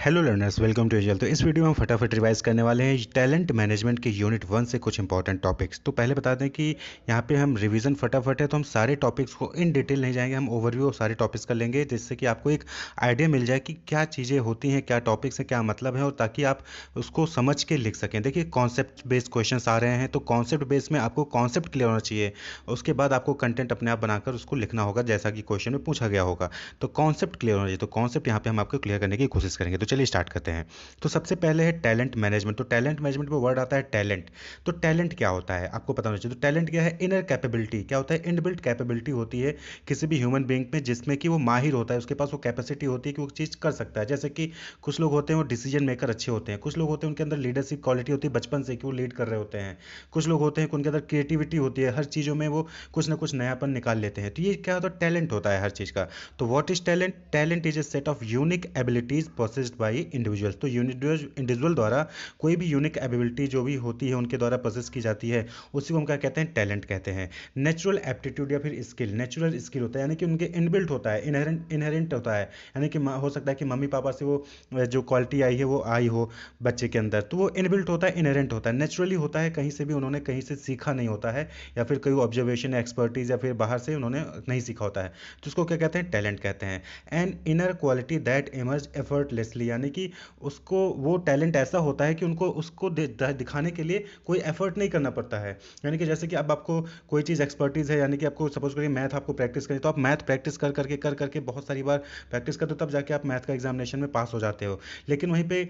Hello learners, welcome to एजल। तो इस वीडियो में हम फटाफट रिवाइज करने वाले हैं टैलेंट मैनेजमेंट के यूनिट 1 से कुछ इंपॉर्टेंट टॉपिक्स। तो पहले बता दें कि यहाँ पे हम रिवीजन फटाफट है, तो हम सारे टॉपिक्स को इन डिटेल नहीं जाएंगे, हम ओवरव्यू ऑफ सारे टॉपिक्स कर लेंगे, जिससे कि आपको एक आइडिया मिल जाए कि क्या चीज़ें होती हैं, क्या टॉपिक्स हैं, क्या मतलब है, और ताकि आप उसको समझ के लिख सकें। देखिए, कॉन्सेप्ट बेस्ड क्वेश्चन आ रहे हैं, तो कॉन्सेप्ट बेस में आपको कॉन्सेप्ट क्लियर होना चाहिए। उसके बाद आपको कंटेंट अपने आप बनाकर उसको लिखना होगा, जैसा कि क्वेश्चन में पूछा गया होगा। तो कॉन्सेप्ट क्लियर होना चाहिए, तो कॉन्सेप्ट यहाँ पे हम आपको क्लियर करने की कोशिश करेंगे। तो चलिए स्टार्ट करते हैं। तो सबसे पहले है टैलेंट मैनेजमेंट। तो टैलेंट मैनेजमेंट में वर्ड आता है टैलेंट। तो टैलेंट क्या होता है आपको पता होना चाहिए। तो टैलेंट क्या है? Inner capability. क्या होता है? इनबिल्ट कैपेबिलिटी होती है किसी भी ह्यूमन बीइंग में, जिसमें कि वो माहिर होता है, उसके पास वो कैपेसिटी होती है कि वो चीज़ कर सकता है। जैसे कि कुछ लोग होते हैं वो डिसीजन मेकर अच्छे होते हैं, कुछ लोग होते हैं उनके अंदर लीडरशिप क्वालिटी होती है बचपन से कि वो लीड कर रहे होते हैं, कुछ लोग होते हैं कि उनके अंदर क्रिएटिविटी होती है, हर चीज़ों में वो कुछ ना कुछ नयापन निकाल लेते हैं। तो ये क्या होता है? टैलेंट होता है हर चीज़ का। तो what is talent? Talent is a set of unique abilities possessed bye individuals. तो इंडिविजुअल द्वारा कोई भी यूनिक एबिलिटी जो भी होती है उनके द्वारा प्रोसेस की जाती है, उसी को हम क्या कहते हैं? टैलेंट कहते हैं। नेचुरल एप्टीट्यूड या फिर स्किल। नेचुरल स्किल होता है यानी कि उनके इनबिल्ट होता है, इनहेरेंट होता है, यानी कि हो सकता है कि मम्मी पापा से वो जो क्वालिटी आई है वो आई हो बच्चे के अंदर, तो वो इनबिल्ट होता है, इनहेरेंट होता है, नेचुरली होता है, कहीं से भी उन्होंने कहीं से सीखा नहीं होता है, या फिर कोई ऑब्जर्वेशन एक्सपर्टीज या फिर बाहर से उन्होंने नहीं सीखा होता है। तो उसको क्या कहते हैं? टैलेंट कहते हैं। And inner quality that emerge effortlessly, यानी कि उसको वो टैलेंट ऐसा होता है कि उनको उसको दिखाने के लिए कोई एफर्ट नहीं करना पड़ता है। यानी कि जैसे कि अब आपको कोई चीज़ एक्सपर्टीज़ है, यानी कि आपको सपोज करिए मैथ आपको प्रैक्टिस करें, तो आप मैथ प्रैक्टिस कर करके बहुत सारी बार प्रैक्टिस करते हो, तब जाके आप मैथ का एग्जामिनेशन में पास हो जाते हो। लेकिन वहीं पे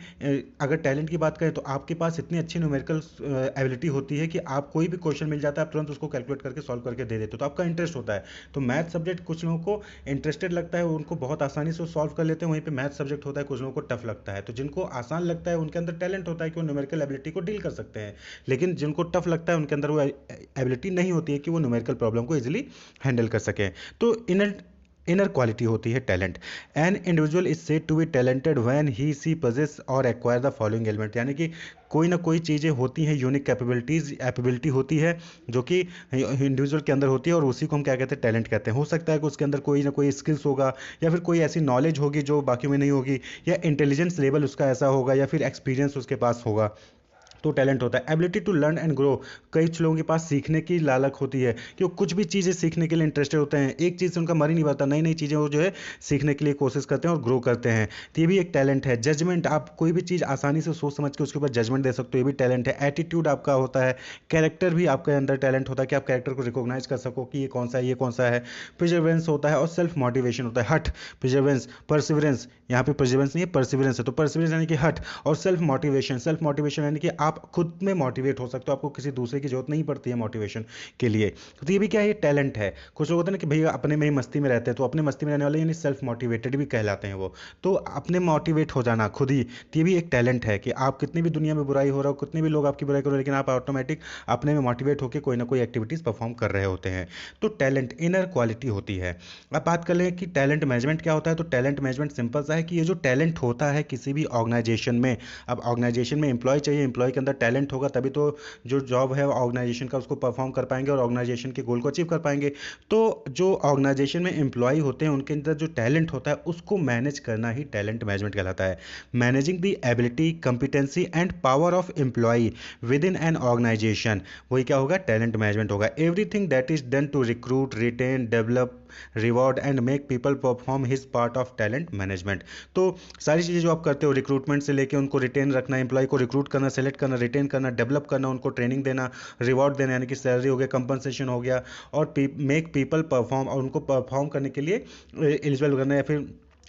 अगर टैलेंट की बात करें तो आपके पास इतनी अच्छी न्यूमेरिकल एबिलिटी होती है कि आप कोई भी क्वेश्चन मिल जाता है आप तुरंत उसको कैलकुलेट करके सॉल्व करके दे देते हो, तो आपका इंटरेस्ट होता है। तो मैथ सब्जेक्ट कुछ लोगों को इंटरेस्टेड लगता है, उनको बहुत आसानी से सॉल्व कर लेते हैं, वहीं पे मैथ सब्जेक्ट होता है कुछ लोगों को टफ लगता है। तो जिनको आसान लगता है उनके अंदर टैलेंट होता है कि वो न्यूमेरिकल एबिलिटी को डील कर सकते हैं, लेकिन जिनको टफ लगता है उनके अंदर वो एबिलिटी नहीं होती है कि वो न्यूमेरिकल प्रॉब्लम को इजीली हैंडल कर सकें। तो इनर क्वालिटी होती है talent. An individual is said to be talented when he she possess और एक्वायर द फॉलोइंग एलिमेंट, यानी कि कोई ना कोई चीज़ें होती हैं, यूनिक एबिलिटी होती है जो कि इंडिविजुअल के अंदर होती है, और उसी को हम क्या कहते हैं? टैलेंट कहते हैं। हो सकता है कि उसके अंदर कोई ना कोई स्किल्स होगा, या फिर कोई ऐसी नॉलेज होगी जो बाकी में नहीं होगी, या इंटेलिजेंस लेवल उसका ऐसा होगा, या फिर एक्सपीरियंस उसके पास होगा, तो टैलेंट होता है। Ability to learn and grow. कई लोगों के पास सीखने की लालक होती है कि वो कुछ भी चीज़ें सीखने के लिए इंटरेस्टेड होते हैं, एक चीज़ से उनका मन ही नहीं भरता, नई नई चीज़ें वो जो है सीखने के लिए कोशिश करते हैं और ग्रो करते हैं। तो ये भी एक टैलेंट है। जजमेंट, आप कोई भी चीज़ आसानी से सोच समझ के उसके ऊपर जजमेंट दे सकते हो, ये भी टैलेंट है। एटीट्यूड आपका होता है। कैरेक्टर भी आपके अंदर टैलेंट होता है कि आप कैरेक्टर को रिकॉग्नाइज कर सको कि ये कौन सा है, ये कौन सा है। प्रिजर्वेंस होता है, और सेल्फ मोटिवेशन होता है। हट, प्रिजर्वेंस, परसिवरेंस, यहाँ पे प्रिजर्वेंस नहीं है, परसिवरेंस है। तो परसिवरेंस यानी कि हट, और सेल्फ मोटिवेशन यानी कि आप खुद में मोटिवेट हो सकते हो, आपको किसी दूसरे की जरूरत नहीं पड़ती है मोटिवेशन के लिए। तो ये भी क्या है? ये टैलेंट है। कुछ लोग होते हैं ना कि भैया अपने में ही मस्ती में रहते हैं, तो अपने मस्ती में रहने वाले यानी सेल्फ मोटिवेटेड भी कहलाते हैं वो। तो अपने मोटिवेट हो जाना खुद ही, तो ये भी एक टैलेंट है कि आप कितनी भी दुनिया में बुराई हो रहा हो, कितने भी लोग आपकी बुराई कर रहे हो, लेकिन आप ऑटोमेटिक अपने में मोटिवेट होकर कोई ना कोई एक्टिविटीज परफॉर्म कर रहे होते हैं। तो टैलेंट इनर क्वालिटी होती है। अब बात कर लें कि टैलेंट मैनेजमेंट क्या होता है। तो टैलेंट मैनेजमेंट सिंपल सा है कि ये जो टैलेंट होता है किसी भी ऑर्गेनाइजेशन में, अब ऑर्गेनाइजेशन में एम्प्लॉय चाहिए, एम्प्लॉय के अंदर टैलेंट होगा तभी तो जो जॉब है ऑर्गेनाइजेशन का उसको परफॉर्म कर पाएंगे और ऑर्गेनाइजेशन के गोल को अचीव कर पाएंगे। तो जो ऑर्गेनाइजेशन में एम्प्लॉय होते हैं उनके अंदर जो टैलेंट होता है उसको मैनेज करना ही टैलेंट मैनेजमेंट कहलाता है। Managing the ability, competency and power of employ with in an organisation, वही क्या होगा? टैलेंट मैनेजमेंट होगा। Everything that is done to recruit, retain, develop, reward and make people perform his part of talent management. तो सारी चीज़ें जो आप करते हो, रिक्रूटमेंट से लेके उनको रिटेन रखना, एम्प्लॉय को रिक्रूट करना, सेलेक्ट करना, रिटेन करना, डेवलप करना, उनको ट्रेनिंग देना, रिवॉर्ड देना यानी कि सैलरी हो गया, कंपनसेशन हो गया, और मेक पीपल परफॉर्म, और उनको परफॉर्म करने के लिए एलिजिबल करना, या फिर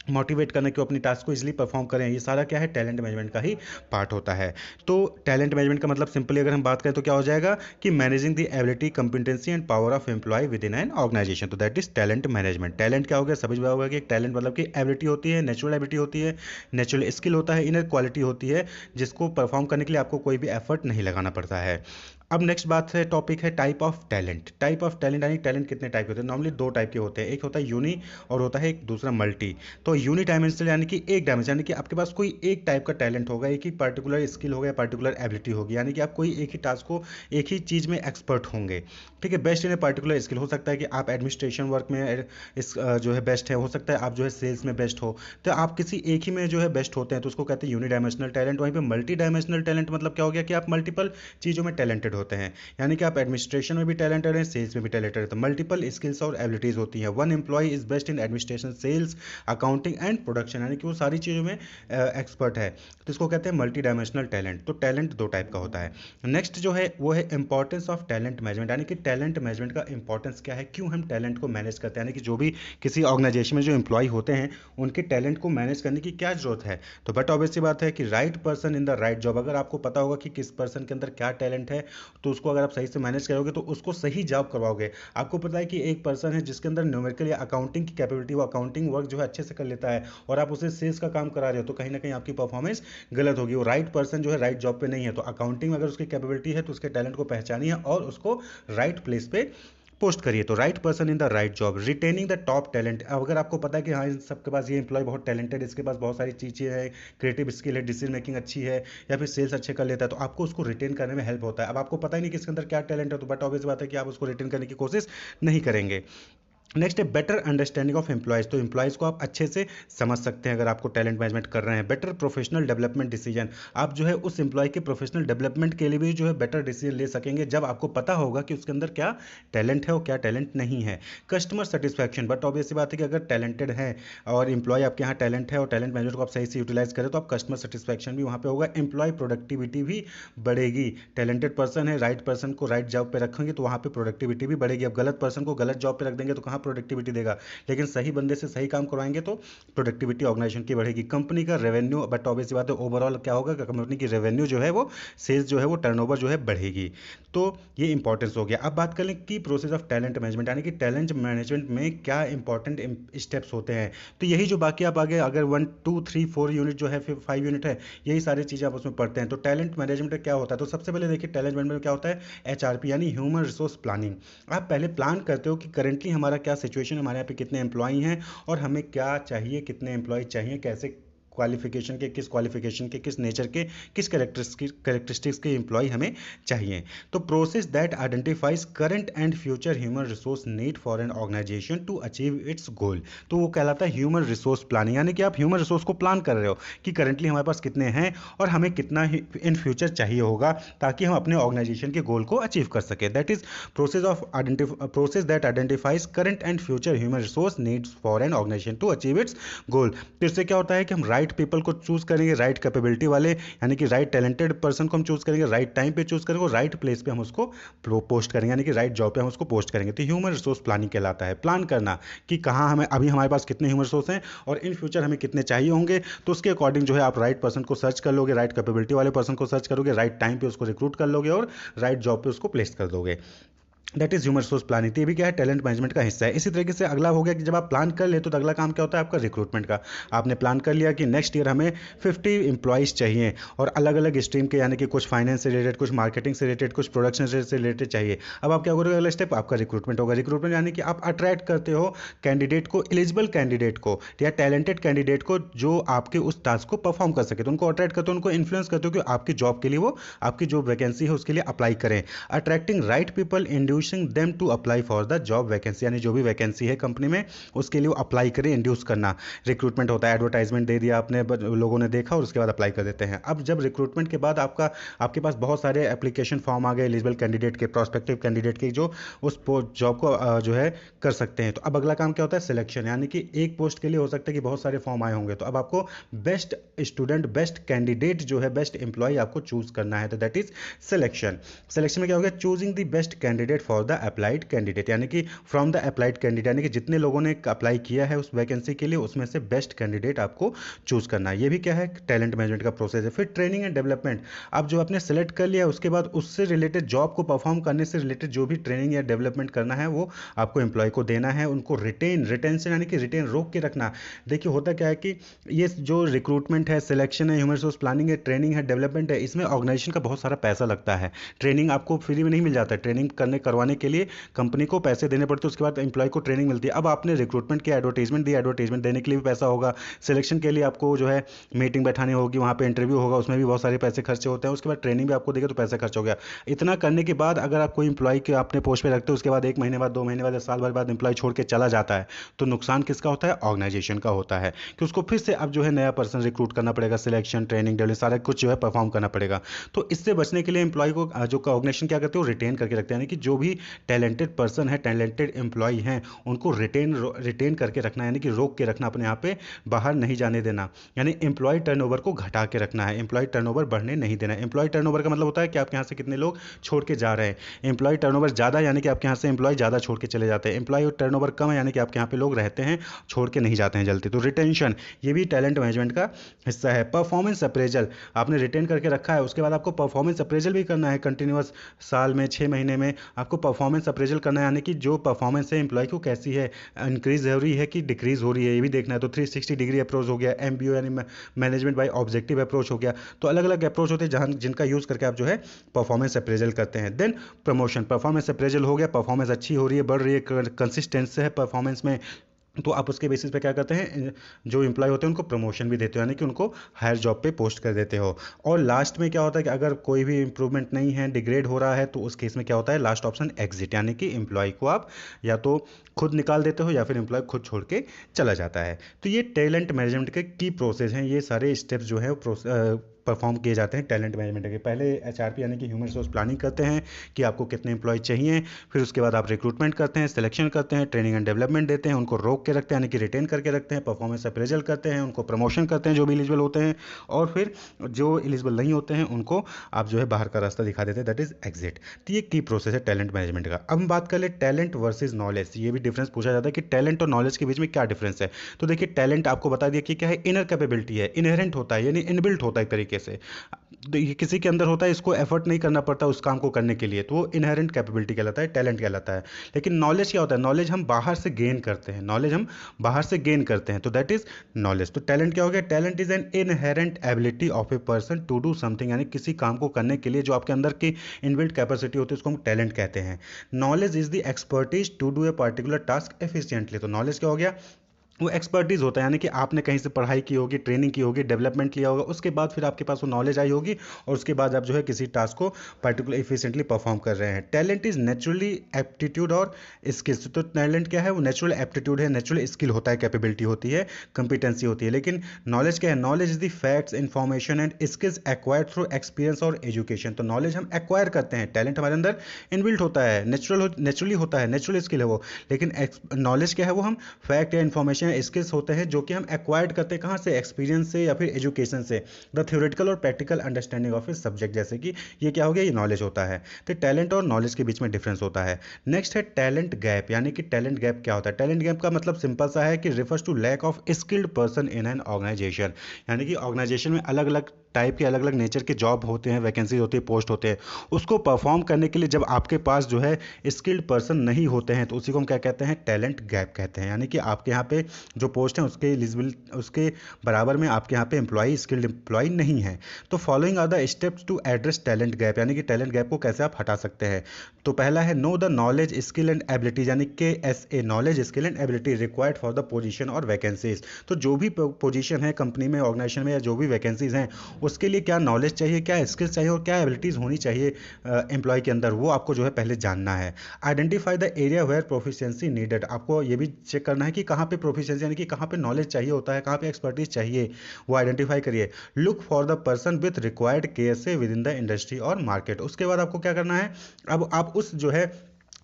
मोटिवेट करना कि वो अपनी टास्क को इजीली परफॉर्म करें, ये सारा क्या है? टैलेंट मैनेजमेंट का ही पार्ट होता है। तो टैलेंट मैनेजमेंट का मतलब सिंपली अगर हम बात करें तो क्या हो जाएगा कि managing the ability, competency and power of employ with in an organisation, तो that is talent management. Talent क्या हो गया? समझ में होगा कि टैलेंट मतलब कि एबिलिटी होती है, नेचुरल एबिलिटी होती है, नेचुरल स्किल होता है, इनर क्वालिटी होती है जिसको परफॉर्म करने के लिए आपको कोई भी एफर्ट नहीं लगाना पड़ता है। अब नेक्स्ट बात है, टॉपिक है type of talent. Type of talent यानी टैलेंट कितने टाइप के होते हैं? नॉर्मली दो टाइप के होते हैं, एक होता है यूनी और होता है एक दूसरा मल्टी। तो यूनी डायमेंशनल यानी कि एक डायमेंशन, यानी कि आपके पास कोई एक टाइप का टैलेंट होगा, एक ही पर्टिकुलर स्किल होगा, पर्टिकुलर एबिलिटी होगी, यानी कि आप कोई एक ही टास्क को, एक ही चीज़ में एक्सपर्ट होंगे। ठीक है, best in a particular skill. हो सकता है कि आप एडमिनिस्ट्रेशन वर्क में जो है बेस्ट है, हो सकता है आप जो है सेल्स में बेस्ट हो, तो आप किसी एक ही में जो है बेस्ट होते हैं, तो उसको कहते हैं यूनी डायमेंशनल टैलेंट। वहीं पे मल्टी डायमेंशनल टैलेंट मतलब क्या हो गया कि आप मल्टीपल चीज़ों में टैलेंटेड होते हैं, यानी कि आप एडमिनिस्ट्रेशन में भी टैलेंटेड हैं, सेल्स में भी टैलेंटेड है, तो मल्टीपल स्किल्स और एबिलिटीज होती हैं। One employ is best in administration, sales, accounting and production, यानी कि वो सारी चीज़ों में एक्सपर्ट है, तो इसको कहते हैं मल्टी डायमेंशनल टैलेंट। तो टैलेंट दो टाइप का होता है। नेक्स्ट जो है वो है इंपॉर्टेंस ऑफ टैलेंट मैनेजमेंट, यानी कि टैलेंट मैनेजमेंट का इंपॉर्टेंस क्या है, क्यों हम टैलेंट को मैनेज करते हैं, यानी कि जो भी किसी ऑर्गेनाइजेशन में जो एम्प्लॉय होते हैं उनके टैलेंट को मैनेज करने की क्या जरूरत है। तो बट ऑब्वियस सी बात है कि right person in the right job, अगर आपको पता होगा कि किस पर्सन के अंदर क्या टैलेंट है, तो उसको अगर आप सही से मैनेज करोगे तो उसको सही जॉब करवाओगे। आपको पता है कि एक पर्सन है जिसके अंदर न्यूमेरिकल या अकाउंटिंग की कैपेबिलिटी, वो अकाउंटिंग वर्क जो है अच्छे से कर लेता है, और आप उसे सेल्स का काम करा रहे हो, तो कहीं ना कहीं आपकी परफॉर्मेंस गलत होगी। वो राइट पर्सन जो है राइट जॉब पे नहीं है। तो अकाउंटिंग में अगर उसकी कैपेबिलिटी है तो उसके टैलेंट को पहचानिए और उसको राइट प्लेस पे पोस्ट करिए। तो right person in the right job, retaining the top talent. अगर आपको पता है कि हाँ इन सबके पास ये एम्प्लॉय बहुत टैलेंटेड है, इसके पास बहुत सारी चीज़ें हैं, क्रिएटिव स्किल है, डिसीजन मेकिंग अच्छी है, या फिर सेल्स अच्छे कर लेता है, तो आपको उसको रिटेन करने में हेल्प होता है। अब आपको पता ही नहीं कि इसके अंदर क्या टैलेंट है, तो बट ऑब्वियस बात है कि आप उसको रिटेन करने की कोशिश नहीं करेंगे। नेक्स्ट है बेटर अंडरस्टैंडिंग ऑफ एम्प्लॉयज़। तो एम्प्लॉयज़ को आप अच्छे से समझ सकते हैं अगर आपको टैलेंट मैनेजमेंट कर रहे हैं। बेटर प्रोफेशनल डेवलपमेंट डिसीजन, आप जो है उस एम्प्लॉय के प्रोफेशनल डेवलपमेंट के लिए भी जो है बेटर डिसीजन ले सकेंगे, जब आपको पता होगा कि उसके अंदर क्या टैलेंट है और क्या टैलेंट नहीं है। कस्टमर सेटिस्फैक्शन, बट ऑब्वियस बात है कि अगर टैलेंटेड है और एम्प्लॉय आपके यहाँ टैलेंट है और टैलेंट मैनेजमेंट को आप सही से यूटिलाइज करें, तो आप कस्टमर सेटिस्फैक्शन भी वहाँ पे होगा, एम्प्लॉय प्रोडक्टिविटी भी बढ़ेगी। टैलेंटेड पर्सन है, राइट पर्सन को राइट जॉब पे रखेंगे तो वहाँ पे प्रोडक्टिविटी भी बढ़ेगी। अब गलत पर्सन को गलत जॉब पे रख देंगे तो कहाँ प्रोडक्टिविटी देगा, लेकिन सही बंदे से सही काम करवाएंगे तो प्रोडक्टिविटी ऑर्गेनाइजेशन की बढ़ेगी। कंपनी का रेवेन्यू, बट ऑब्वियस बात है ओवरऑल क्या होगा कि कंपनी की रेवेन्यू जो है वो सेल्स जो है वो टर्नओवर जो है बढ़ेगी। तो ये इंपॉर्टेंस हो गया। अब बात करें की प्रोसेस ऑफ टैलेंट मैनेजमेंट, यानी कि टैलेंट मैनेजमेंट में क्या इंपॉर्टेंट स्टेप्स होते हैं। तो यही जो बाकी आप आगे अगर 1 2 3 4 यूनिट जो है, फिर 5 यूनिट है, यही सारी चीज़ें आप उसमें पढ़ते हैं। तो टैलेंट मैनेजमेंट क्या होता है, तो सबसे पहले देखिए टैलेंट मैनेजमेंट में क्या होता है, HRP यानी ह्यूमन रिसोर्स प्लानिंग। आप पहले प्लान करते हो कि करेंटली हमारा क्या सिचुएशन है, हमारे यहाँ पे कितने एम्प्लॉय हैं और हमें क्या चाहिए, कितने एम्प्लॉय चाहिए, कैसे क्वालिफिकेशन के, किस नेचर के, किस कैरेक्टरिस्टिक्स के एम्प्लॉय हमें चाहिए। तो process that identifies current and future human resource need for an organisation to achieve its goal. तो वो कहलाता है ह्यूमन रिसोर्स प्लानिंग, यानी कि आप ह्यूमन रिसोर्स को प्लान कर रहे हो कि करेंटली हमारे पास कितने हैं और हमें कितना इन फ्यूचर चाहिए होगा, ताकि हम अपने ऑर्गेनाइजेशन के गोल को अचीव कर सके। That is process that identifies current and future human resource needs for an organisation to achieve its goal. तो इससे क्या होता है कि हम राइट पीपल को चूज करेंगे, राइट कैपेबिलिटी वाले, यानी कि राइट टैलेंटेड पर्सन को हम चूज करेंगे, राइट टाइम पे चूज करेंगे और राइट प्लेस पे हम उसको पोस्ट करेंगे, यानी कि राइट जॉब पे हम उसको पोस्ट करेंगे। तो ह्यूमन रिसोर्स प्लानिंग कहलाता है, प्लान करना कि कहाँ हमें अभी हमारे पास कितने ह्यूमन रिसोर्स हैं और इन फ्यूचर हमें कितने चाहिए होंगे। तो उसके अकॉर्डिंग जो है आप राइट पर्सन को सर्च कर लोगे, राइट कैपेबिलिटी वाले पर्सन को सर्च करोगे, राइट टाइम पे उसको रिक्रूट कर लोगे और राइट जॉब पे उसको प्लेस कर दोगे। That is human resource planning. ये भी क्या है, टैलेंट मैनेजमेंट का हिस्सा है। इसी तरीके से अगला हो गया कि जब आप प्लान कर ले तो अगला काम क्या होता है आपका, रिक्रूटमेंट का। आपने प्लान कर लिया कि नेक्स्ट ईयर हमें 50 एम्प्लॉयज़ चाहिए और अलग अलग स्ट्रीम के, यानी कि कुछ फाइनेंस से रिलेटेड, कुछ मार्केटिंग से रिलेटेड, कुछ प्रोडक्शन से रिलेटेड चाहिए। अब आप क्या करोगे, अगला स्टेप आपका रिक्रूटमेंट होगा। रिक्रूटमेंट यानी कि आप अट्रैक्ट करते हो कैंडिडेट को, एलिजिबल कैंडिडेट को या टैलेंटेड कैंडिडेट को जो आपके उस टास्क को परफॉर्म कर सके, तो उनको अट्रैक्ट करते हो, उनको इन्फ्लुएंस करते हो कि आपकी जॉब के लिए वो आपकी जो वैकेंसी है उसके लिए अप्लाई करें। Attracting right people, inducing them to apply for the job vacancy, यानी जो भी वैकेंसी है कंपनी में उसके लिए वो अप्लाई करें, इंड्यूस करना रिक्रूटमेंट होता है। एडवर्टाइजमेंट दे दिया आपने, लोगों ने देखा और उसके बाद अप्लाई कर देते हैं। अब जब रिक्रूटमेंट के बाद आपके पास बहुत सारे एप्लीकेशन फॉर्म आ गए एलिजिबल कैंडिडेट के, प्रोस्पेक्टिव कैंडिडेट के, जो उस जॉब को जो है कर सकते हैं। तो अब अगला काम क्या होता है, सिलेक्शन, यानी कि एक पोस्ट के लिए हो सकता है कि बहुत सारे फॉर्म आए होंगे, तो अब आपको बेस्ट स्टूडेंट, बेस्ट कैंडिडेट जो है, बेस्ट एम्प्लॉय आपको चूज करना है। तो दैट इज सिलेक्शन। सिलेक्शन में क्या हो गया, choosing the best candidate for the applied candidate, यानी कि फ्रॉम द अप्लाइड कैंडिडेट, यानी कि जितने लोगों ने अप्लाई किया है उस वैकेंसी के लिए उसमें से बेस्ट कैंडिडेट आपको चूज करना है। ये भी क्या है, टैलेंट मैनेजमेंट का प्रोसेस है। फिर ट्रेनिंग एंड डेवलपमेंट, आप जो आपने सेलेक्ट कर लिया उसके बाद उससे रिलेटेड जॉब को परफॉर्म करने से रिलेटेड जो भी ट्रेनिंग या डेवलपमेंट करना है वो आपको एम्प्लॉय को देना है। उनको रिटेंशन यानी कि रिटेन रोक के रखना। देखिए होता क्या है कि ये जो रिक्रूटमेंट है, सिलेक्शन है, ह्यूमन रिसोर्स प्लानिंग है, ट्रेनिंग है, डेवलपमेंट है, इसमें ऑर्गेनाइजेशन का बहुत सारा पैसा लगता है। ट्रेनिंग आपको फ्री में नहीं मिल जाता है, ट्रेनिंग करवाने के लिए कंपनी को पैसे देने पड़ते हैं, उसके बाद एम्प्लॉय को ट्रेनिंग मिलती है। अब आपने रिक्रूटमेंट की एडवर्टाइजमेंट दी, एडवर्टाइजमेंट देने के लिए भी पैसा होगा, सिलेक्शन के लिए आपको जो है मीटिंग बैठानी होगी, वहाँ पे इंटरव्यू होगा, उसमें भी बहुत सारे पैसे खर्चे होते हैं, उसके बाद ट्रेनिंग भी आपको देगा तो पैसा खर्च हो गया। इतना करने के बाद अगर आप कोई इंप्लॉय के अपने पोस्ट पे रखते हो, उसके बाद 1 महीने बाद, 2 महीने बाद, साल भर बाद इंप्लॉय छोड़ के चला जाता है, तो नुकसान किसका होता है, ऑर्गेनाइजेशन का होता है, कि उसको फिर से अब जो है नया पर्सन रिक्रूट करना पड़ेगा, सिलेक्शन, ट्रेनिंग, डेवलपमेंट सारा कुछ जो है परफॉर्म करना पड़ेगा। तो इससे बचने के लिए इंप्लॉय को जो ऑर्गेनाइजेशन क्या करते हो, रिटेन करके रखते हैं, यानी कि जो भी टैलेंटेड पर्सन है, टैलेंटेड एम्प्लॉय हैं, उनको रिटेन करके रखना, यानी कि रोक के रखना, अपने यहाँ पे बाहर नहीं जाने देना, यानी एम्प्लॉय टर्नओवर को घटा के रखना है, एम्प्लॉय टर्नओवर बढ़ने नहीं देना। एम्प्लॉय टर्नओवर का मतलब होता है कि आपके यहाँ से कितने लोग छोड़ के जा रहे हैं। एम्प्लॉय टर्नओवर ज़्यादा यानी कि आपके यहाँ से एम्प्लॉय ज़्यादा छोड़ के चले जाते हैं। एम्प्लॉय टर्नओवर कम है यानी कि आपके यहाँ पे लोग रहते हैं, छोड़ के नहीं जाते हैं जल्दी। तो रिटेंशन ये भी टैलेंट मैनेजमेंट का हिस्सा है। परफॉर्मेंस अप्रेजल, आपने रिटेन करके रखा है, उसके बाद आपको परफॉर्मेंस अप्रेजल भी करना है कंटिन्यूअस, साल में 6 महीने में आपको परफॉर्मेंस अप्रेजल करना है, यानी कि जो परफॉर्मेंस है एम्प्लॉय की कैसी है, इंक्रीज हो रही है कि डिक्रीज हो रही है, ये भी देखना है। तो 360 डिग्री अप्रोच हो गया, MBO यानी मैनेजमेंट बाय ऑब्जेक्टिव अप्रोच हो गया। तो अलग अलग अप्रोच होते हैं जहाँ जिनका यूज़ करके आप जो है परफॉर्मेंस अप्रेजल करते हैं। देन प्रमोशन, परफॉर्मेंस अप्रेजल हो गया, परफॉर्मेंस अच्छी हो रही है, बढ़ रही है, कंसिस्टेंसी है परफॉर्मेंस में, तो आप उसके बेसिस पे क्या करते हैं, जो एम्प्लॉय होते हैं उनको प्रमोशन भी देते हो, यानी कि उनको हायर जॉब पे पोस्ट कर देते हो। और लास्ट में क्या होता है कि अगर कोई भी इंप्रूवमेंट नहीं है, डिग्रेड हो रहा है, तो उस केस में क्या होता है, लास्ट ऑप्शन एग्जिट, यानी कि एम्प्लॉय को आप या तो खुद निकाल देते हो या फिर एम्प्लॉय खुद छोड़ के चला जाता है। तो ये टैलेंट मैनेजमेंट के की प्रोसेस हैं, ये सारे स्टेप्स जो है परफॉर्म किए जाते हैं टैलेंट मैनेजमेंट के। पहले HRP यानी कि ह्यूमन रिसोर्स प्लानिंग करते हैं कि आपको कितने एम्प्लॉय चाहिए, फिर उसके बाद आप रिक्रूटमेंट करते हैं, सिलेक्शन करते हैं, ट्रेनिंग एंड डेवलपमेंट देते हैं, उनको रोक के रखते हैं यानी कि रिटेन करके रखते हैं, परफॉर्मेंस अप्रेजल करते हैं, उनको प्रमोशन करते हैं जो भी एलिजिबल होते हैं, और फिर जो एलिजिबल नहीं होते हैं उनको आप जो है बाहर का रास्ता दिखा देते हैं, दैट इज एग्जिट। तो ये की प्रोसेस है टैलेंट मैनेजमेंट का। अब हम बात कर ले टैलेंट वर्सेज नॉलेज, ये भी डिफरेंस पूछा जाता है कि टैलेंट और नॉलेज के बीच में क्या डिफरेंस है। तो देखिए टैलेंट आपको बता दिया कि क्या है, इनर कैपेबिलिटी है, इनहेरेंट होता है, यानी इनबिल्ट होता है एक तरीके से, ये किसी के अंदर होता है, इसको एफर्ट नहीं करना पड़ता उस काम को करने के लिए, तो वो इनहेरेंट कैपेबिलिटी कहलाता है, टैलेंट कहलाता है। लेकिन नॉलेज क्या होता है, नॉलेज हम बाहर से गेन करते हैं, नॉलेज हम बाहर से गेन करते हैं, तो दैट इज नॉलेज। तो टैलेंट क्या हो गया, talent is an inherent ability of a person to do something, यानी किसी काम को करने के लिए जो आपके अंदर की इनबिल्ट कैपेसिटी होती है उसको हम टैलेंट कहते हैं। Knowledge is the expertise to do a particular task efficiently, तो नॉलेज क्या हो गया, वो एक्सपर्टीज़ होता है, यानी कि आपने कहीं से पढ़ाई की होगी, ट्रेनिंग की होगी, डेवलपमेंट लिया होगा, उसके बाद फिर आपके पास वो नॉलेज आई होगी और उसके बाद आप जो है किसी टास्क को पर्टिकुलर एफिशिएंटली परफॉर्म कर रहे हैं। टैलेंट इज नेचुरली एप्टीट्यूड और स्किल्स, तो टैलेंट क्या है, वो नेचुरल एप्टीट्यूड है, नेचुरल स्किल होता है, कैपेबिलिटी होती है, कंपिटेंसी होती है। लेकिन नॉलेज क्या है, knowledge is the facts, information and skills acquired through experience और एजुकेशन। तो नॉलेज हम एक्वायर करते हैं, टैलेंट हमारे अंदर इनबिल्ट होता है, नेचुरली होता है, नेचुरल स्किल है वो। लेकिन नॉलेज क्या है, वो हम फैक्ट या इन्फॉर्मेशन स्किल्स होते हैं जो कि हम एक्वायर्ड करते हैं, कहाँ से, एक्सपीरियंस से या फिर एजुकेशन से, द थ्योरेटिकल और practical understanding of a subject, जैसे कि ये क्या हो गया, ये नॉलेज होता है। तो टैलेंट और नॉलेज के बीच में डिफरेंस होता है। नेक्स्ट है टैलेंट गैप, यानी कि टैलेंट गैप क्या होता है, टैलेंट गैप का मतलब सिंपल सा है कि refers to lack of skilled person in an organisation, यानी कि ऑर्गेनाइजेशन में अलग अलग टाइप के, अलग अलग नेचर के जॉब होते हैं, वैकेंसीज होती है, पोस्ट होते हैं, उसको परफॉर्म करने के लिए जब आपके पास जो है स्किल्ड पर्सन नहीं होते हैं, तो उसी को हम क्या कहते हैं, टैलेंट गैप कहते हैं। यानी कि आपके यहाँ पे जो पोस्ट है उसके एलिजिबल, उसके बराबर में आपके यहाँ पे एम्प्लॉई, स्किल्ड एम्प्लॉई नहीं है। तो following are the steps to address talent gap, यानी कि टैलेंट गैप को कैसे आप हटा सकते हैं। तो पहला है know the knowledge skill and abilities, यानी KSA, knowledge skill and ability required for the position और वैकेंसीज। तो जो भी पोजीशन है कंपनी में, ऑर्गेनाइजेशन में, या जो भी वैकेंसीज हैं उसके लिए क्या नॉलेज चाहिए, क्या स्किल्स चाहिए और क्या एबिलिटीज़ होनी चाहिए एम्प्लॉय के अंदर, वो आपको जो है पहले जानना है। Identify the area where proficiency needed, आपको ये भी चेक करना है कि कहाँ पे प्रोफिशिएंसी यानी कि कहाँ पे नॉलेज चाहिए होता है, कहाँ पे एक्सपर्टीज चाहिए, वो आइडेंटिफाई करिए। Look for the person with required KSA with in the industry और मार्केट। उसके बाद आपको क्या करना है, अब आप उस जो है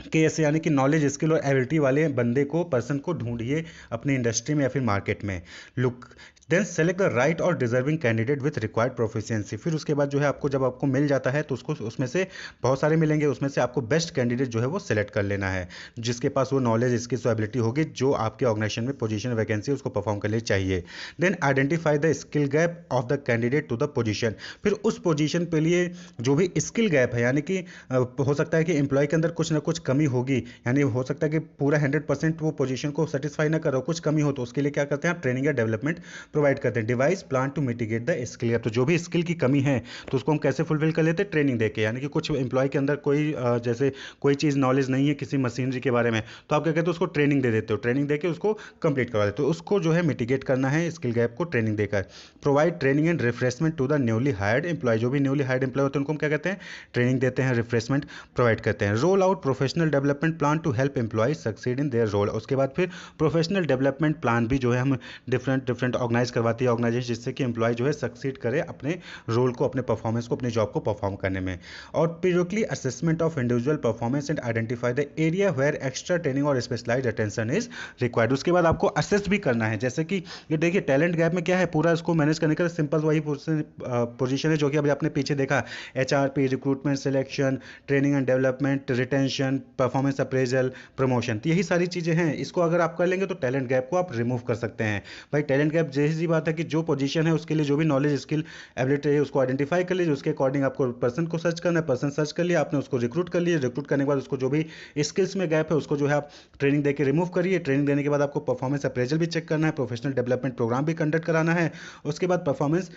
KSA यानी कि नॉलेज स्किल और एबिलिटी वाले बंदे को, पर्सन को ढूंढिए अपने इंडस्ट्री में या फिर मार्केट में। Look then select the right और deserving candidate with required proficiency. फिर उसके बाद जो है आपको जब आपको मिल जाता है तो उसको उसमें से बहुत सारे मिलेंगे, उसमें से आपको बेस्ट कैंडिडेट जो है वो सिलेक्ट कर लेना है, जिसके पास वो नॉलेज स्किल्स और एबिलिटी होगी जो आपके ऑर्गेनाइजेशन में पोजीशन वैकेंसी उसको परफॉर्म करने चाहिए। Then identify the skill gap of the candidate to the position. फिर उस पोजीशन पे लिए जो भी स्किल गैप है, यानी कि हो सकता है कि एम्प्लॉय के अंदर कुछ ना कुछ कमी होगी, यानी हो सकता है कि पूरा 100% वो पोजीशन को सेटिस्फाई ना करो, कुछ कमी हो, तो उसके लिए क्या करते हैं आप ट्रेनिंग या डेवलपमेंट प्रोवाइड करते हैं। Devise plan to mitigate the skill gap. तो जो भी स्किल की कमी है तो उसको हम कैसे फुलफिल कर लेते हैं, ट्रेनिंग देके। यानी कि कुछ एम्प्लॉय के अंदर कोई जैसे कोई चीज़ नॉलेज नहीं है किसी मशीनरी के बारे में, तो आप क्या कहते हो उसको ट्रेनिंग दे देते हो, ट्रेनिंग देके उसको कंप्लीट करवा देते हो। उसको जो है मिटिगेट करना है स्किल गैप को ट्रेनिंग देकर। Provide training and refreshment to the newly hired employ. जो भी न्यूली हायर्ड एम्प्लॉय होते हैं उनको हम क्या कहते हैं, ट्रेनिंग देते हैं, रिफ्रेशमेंट प्रोवाइड करते हैं। Roll out professional development plan to help employ succeed in their role. उसके बाद फिर प्रोफेशनल डेवलपमेंट प्लान भी जो है हम डिफरेंट डिफरेंट ऑर्गेनाइज करवाती है ऑर्गेनाइजेशन, जिससे कि एम्प्लॉय जो है सक्सीड करे अपने रोल को, अपने परफॉर्मेंस को, अपने जॉब को परफॉर्म करने में। और periodically assessment of individual performance and identify the area where extra training और स्पेशलाइज्ड अटेंशन इज रिक्वायर्ड। उसके बाद आपको असेस भी करना है, जैसे कि ये देखिए टैलेंट गैप में क्या है, पूरा इसको मैनेज करने का सिंपल वही पोजीशन है जो कि अभी आपने पीछे देखा, HRP, recruitment, selection, training and development, retention, performance appraisal, promotion. तो यही सारी चीज़ें हैं, इसको अगर आप कर लेंगे तो टैलेंट गैप को आप रिमूव कर सकते हैं। भाई टैलेंट गैप जैसी बात है कि जो पोजीशन है उसके लिए जो भी नॉलेज स्किल एबिलिटी है उसको आइडेंटिफाई कर लीजिए, उसके अकॉर्डिंग आपको पर्सन को सर्च करना है, पर्सन सर्च कर लिया आपने, उसको रिक्रूट कर लिया, रिक्रूट करने के बाद उसको जो भी स्किल्स में गैप है उसको जो है आप ट्रेनिंग देके रिमूव करिए। ट्रेनिंग देने के बाद आपको परफॉर्मेंस अप्रेजल भी चेक करना है, प्रोफेशनल डेवलपमेंट प्रोग्राम भी कंडक्ट कराना है। उसके बाद परफॉर्मेंस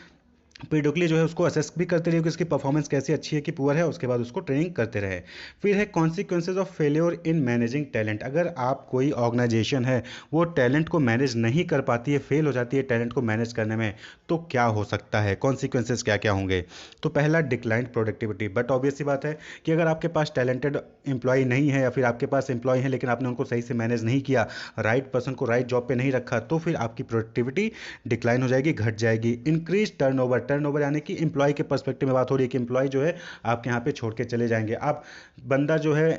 पीरियडिकली जो है उसको असेस भी करते रहिए कि उसकी परफॉर्मेंस कैसी अच्छी है कि पुअर है, उसके बाद उसको ट्रेनिंग करते रहे। फिर है consequences of failure in managing talent. अगर आप कोई ऑर्गेनाइजेशन है वो टैलेंट को मैनेज नहीं कर पाती है, फेल हो जाती है टैलेंट को मैनेज करने में, तो क्या हो सकता है, कॉन्सिक्वेंसेज क्या क्या होंगे। तो पहला डिक्लाइंड प्रोडक्टिविटी। बट ऑब्वियस सी बात है कि अगर आपके पास टैलेंटेड एम्प्लॉय नहीं है या फिर आपके पास एम्प्लॉय है लेकिन आपने उनको सही से मैनेज नहीं किया, राइट पर्सन को राइट जॉब पे नहीं रखा, तो फिर आपकी प्रोडक्टिविटी डिक्लाइन हो जाएगी, घट जाएगी। Increase turnover. टर्नओवर यानी कि एम्प्लॉय के पर्सपेक्टिव में बात हो रही है कि एम्प्लॉय जो है आपके यहाँ पे छोड़ के चले जाएंगे। आप बंदा जो है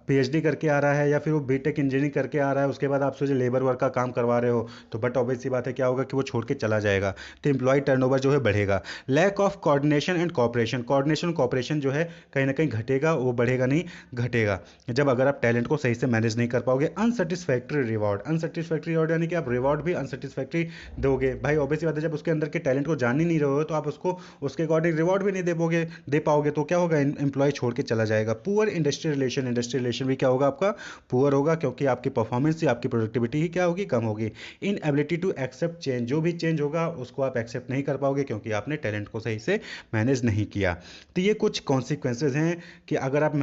पीएचडी करके आ रहा है या फिर वो बीटेक इंजीनियरिंग करके आ रहा है, उसके बाद आप सोचे लेबर वर्क का काम करवा रहे हो, तो बट ऑब्वियस सी बात है क्या होगा कि वो छोड़ के चला जाएगा, तो एम्प्लॉय टर्नओवर जो है बढ़ेगा। Lack of coordination and cooperation. Coordination cooperation जो है कहीं ना कहीं घटेगा, वो बढ़ेगा नहीं, घटेगा जब अगर आप टैलेंट को सही से मैनेज नहीं कर पाओगे। Unsatisfactory reward. अनसेटिस्फैक्ट्री रिवॉर्ड यानी कि आप रिवॉर्ड भी अनसेटिस्फैक्ट्री दोगे। भाई ऑब्वियस सी बात है जब उसके अंदर के टैलेंट को जान ही नहीं रहे हो तो आप उसको उसके अकॉर्डिंग रिवॉर्ड भी नहीं दे पाओगे, तो क्या होगा, एम्प्लॉय छोड़ के चला जाएगा। Poor industrial relation. Industrial relation भी क्या होगा आपका, पुअर होगा, क्योंकि आपकी परफॉर्मेंस से आपकी प्रोडक्टिविटी ही क्या होगी, कम होगी। इन एबिलिटी टू एक्सेप्ट चेंज। जो भी चेंज होगा उसको आप एक्सेप्ट नहीं कर पाओगे क्योंकि आपने टैलेंट को सही से मैनेज नहीं किया। तो ये कुछ कॉन्सिक्वेंसेज हैं कि अगर आप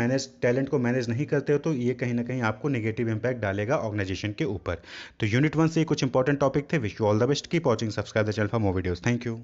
टैलेंट को मैनेज नहीं करते हो तो ये कहीं ना कहीं आपको नेगेटिव इंपैक्ट डालेगा ऑर्गेनाइजेशन के ऊपर। तो यूनिट 1 से कुछ इंपॉर्टेंट टॉपिक थे। Wish you all the best, keep watching, subscribe the channel for more videos. Thank you.